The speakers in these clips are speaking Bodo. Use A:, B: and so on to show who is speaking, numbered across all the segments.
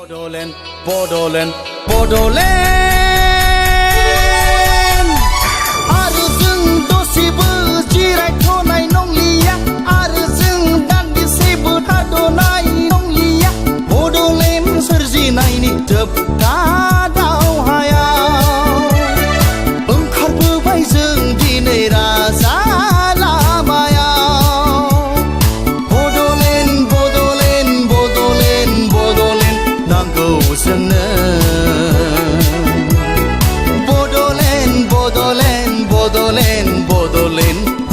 A: Bodoland, Bodoland, Bodoland. आरो जों दसेबो जिरायथ'नाय नंलिया आरो जों दान्दिसेबो थाद'नाय नंलिया बड'लेण्ड सोरजिनायनि जोबथा दावहायाव ओंखारबोबाय जों दिनै राजा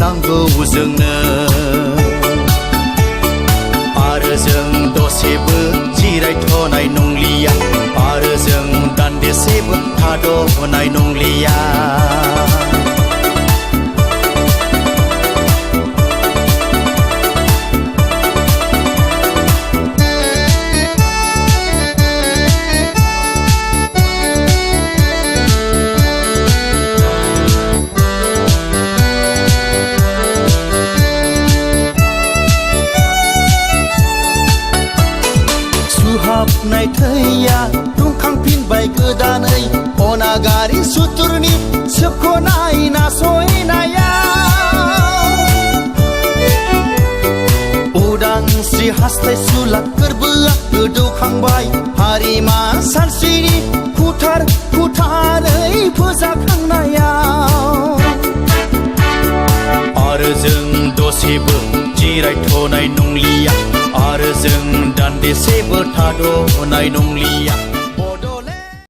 A: नांगौ जोंनो आरो जों दसेबो जिरायथ'नाय नंलिया आरो जों दान्दिसेबो थाद'नाय नंलिया हाबनाय थैया दुंखांफिनबाय गोदानै अनागारि सुथुरनि सोबख'नाय नासयनाया उदांस्रि हास्थायसुला गोरबोआ गोदौखांबाय हारिमा सानस्रिनि खुथारै फोजाखांनायाव आरो जों दसेबो जिरायथ'नाय नंलिया आरो जों दान्दिसेबो थाद'नाय नंलिया